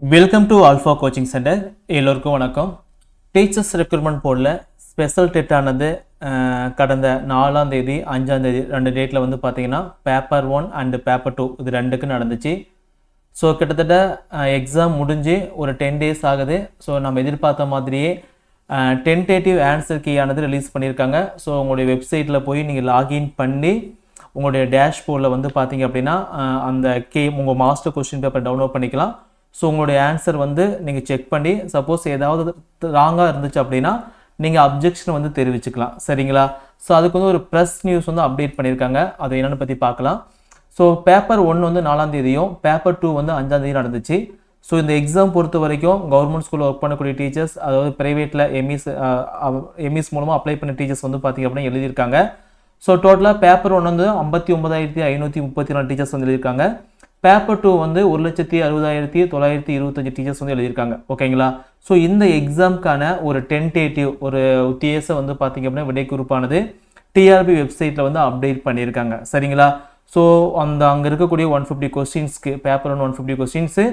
Welcome to alpha coaching centre. எல்லோருக்கும் வணக்கம். Teachers recruitment போர்டில் ஸ்பெஷல் டெட் ஆனது கடந்த 4ஆம் தேதி 5ஆம் தேதி 2 டேட்டில் வந்து பார்த்தீங்கன்னா பேப்பர் 1 அண்டு பேப்பர் 2 இது ரெண்டுக்கு நடந்துச்சு. ஸோ கிட்டத்தட்ட எக்ஸாம் முடிஞ்சு ஒரு 10 டேஸ் ஆகுது. ஸோ நம்ம எதிர்பார்த்த மாதிரியே டென்டேட்டிவ் ஆன்சர் கீயானது ரிலீஸ் பண்ணியிருக்காங்க. ஸோ உங்களுடைய வெப்சைட்டில் போய் நீங்கள் லாகின் பண்ணி உங்களுடைய டேஷ்போர்டில் வந்து பார்த்தீங்க அப்படின்னா அந்த உங்கள் மாஸ்டர் கொஸ்டின் பேப்பர் டவுன்லோட் பண்ணிக்கலாம். ஸோ உங்களுடைய ஆன்சர் வந்து நீங்கள் செக் பண்ணி சப்போஸ் ஏதாவது ராங்காக இருந்துச்சு அப்படின்னா நீங்கள் அப்ஜெக்ஷன் வந்து தெரிவிச்சுக்கலாம். சரிங்களா? ஸோ அதுக்கு வந்து ஒரு ப்ரெஸ் நியூஸ் வந்து அப்டேட் பண்ணியிருக்காங்க. அதை என்னென்னு பற்றி பார்க்கலாம். ஸோ பேப்பர் 1 வந்து 4ஆம் தேதியும் பேப்பர் 2 வந்து 5ஆம் தேதி நடந்துச்சு. ஸோ இந்த எக்ஸாம் பொறுத்த வரைக்கும் கவர்மெண்ட் ஸ்கூலில் ஒர்க் பண்ணக்கூடிய டீச்சர்ஸ், அதாவது ப்ரைவேட்டில் எம்இஸ் மூலமாக அப்ளை பண்ண டீச்சர்ஸ் வந்து பார்த்திங்க அப்படின்னா எழுதியிருக்காங்க. ஸோ டோட்டலாக பேப்பர் 1 வந்து 59,534 டீச்சர்ஸ் வந்து எழுதியிருக்காங்க. பேப்பர் 2 வந்து 1,60,925 டீச்சர்ஸ் வந்து எழுதியிருக்காங்க. ஓகேங்களா? ஸோ இந்த எக்ஸாமுக்கான ஒரு டென்டேட்டிவ் ஒரு டிஎஸை வந்து பார்த்திங்க அப்படின்னா விடைக்குறிப்பானது டிஆர்பி வெப்சைட்டில் வந்து அப்டேட் பண்ணியிருக்காங்க. சரிங்களா? ஸோ அங்கே இருக்கக்கூடிய 150 கொஸ்டின்ஸ்க்கு paper 1 150 questions,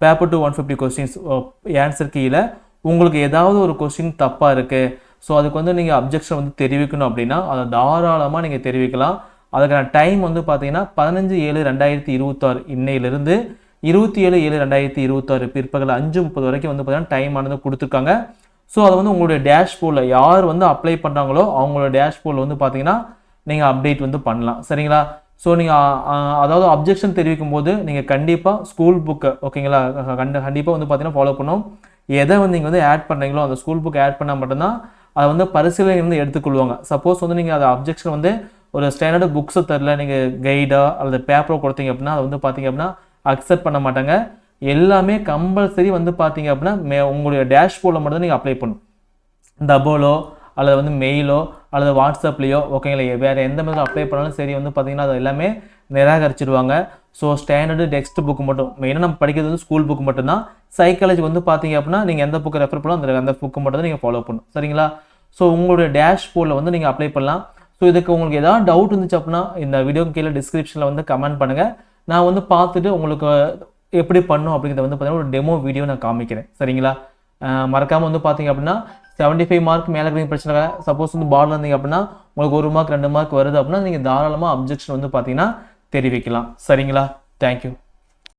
paper 2 150 questions answer கீழே உங்களுக்கு ஏதாவது ஒரு கொஸ்டின் தப்பாக இருக்குது, ஸோ அதுக்கு வந்து நீங்கள் அப்ஜெக்ஷன் வந்து தெரிவிக்கணும் அப்படின்னா அதை தாராளமாக நீங்கள் தெரிவிக்கலாம். அதுக்கான டைம் வந்து பார்த்தீங்கன்னா 15/7/2026 இன்னையிலிருந்து 27/7/2026 பிற்பகல் 5:30 வரைக்கும் வந்து பார்த்தீங்கன்னா டைம் ஆனது கொடுத்துருக்காங்க. ஸோ அதை வந்து உங்களுடைய டேஷ்போர்டில் யார் வந்து அப்ளை பண்ணுறாங்களோ அவங்களோட டேஷ்போர்டில் வந்து பார்த்தீங்கன்னா நீங்கள் அப்டேட் வந்து பண்ணலாம். சரிங்களா? ஸோ நீங்கள் அதாவது அப்ஜெக்ஷன் தெரிவிக்கும் போது நீங்கள் கண்டிப்பாக ஸ்கூல் புக்கை ஓகேங்களா கண்டிப்பாக வந்து பார்த்தீங்கன்னா ஃபாலோ பண்ணணும். எதை வந்து நீங்கள் வந்து ஆட் பண்ணுறீங்களோ அந்த ஸ்கூல் புக் ஆட் பண்ணால் மட்டும்தான் அதை வந்து பரிசீலனை வந்து எடுத்துக்கொள்வாங்க. சப்போஸ் வந்து நீங்கள் அதை அப்ஜெக்ஷன் வந்து ஒரு ஸ்டாண்டர்டு புக்ஸை தரல, நீங்கள் கைடா அல்லது பேப்பரோ கொடுத்தீங்க அப்படின்னா அதை வந்து பார்த்தீங்க அப்படின்னா அக்செப்ட் பண்ண மாட்டாங்க. எல்லாமே கம்பல்சரி வந்து பார்த்தீங்க அப்படின்னா உங்களுடைய டேஷ்போர்டில் மட்டும் தான் நீங்கள் அப்ளை பண்ணணும். டபோலோ அல்லது வந்து மெயிலோ அல்லது வாட்ஸ்அப்லேயோ ஓகேங்களா வேறு எந்த மாதிரி அப்ளை பண்ணாலும் சரி வந்து பார்த்தீங்கன்னா அது எல்லாமே நிராகரிச்சிடுவாங்க. ஸோ ஸ்டாண்டர்டு டெக்ஸ்ட் புக் மட்டும் மெயினாக நம்ம படிக்கிறது வந்து ஸ்கூல் புக் மட்டும்தான். சைக்காலஜி வந்து பார்த்தீங்க அப்படின்னா நீங்கள் எந்த புக்கை ரெஃபர் பண்ணலாம் அந்த புக்கு மட்டும் தான் நீங்கள் ஃபாலோ பண்ணணும். சரிங்களா? ஸோ உங்களுடைய டேஷ்போர்டில் வந்து நீங்கள் அப்ளை பண்ணலாம். ஸோ இதுக்கு உங்களுக்கு ஏதாவது டவுட் இருந்துச்சு அப்படின்னா இந்த வீடியோ கீழே டிஸ்கிரிப்ஷனில் வந்து கமெண்ட் பண்ணுங்கள். நான் வந்து பார்த்துட்டு உங்களுக்கு எப்படி பண்ணும் அப்படிங்கிறத வந்து பார்த்தீங்கன்னா ஒரு டெமோ வீடியோ நான் காமிக்கிறேன். சரிங்களா? மறக்காமல் வந்து பார்த்தீங்க அப்படின்னா 75 மார்க் மேலே இருக்கிற பிரச்சனை சப்போஸ் வந்து பார்டர் இருந்தீங்க அப்படின்னா உங்களுக்கு 1 மார்க் 2 மார்க் வருது அப்படின்னா நீங்கள் தாராளமாக அப்ஜெக்ஷன் வந்து பார்த்தீங்கன்னா தெரிவிக்கலாம். சரிங்களா? தேங்க்யூ.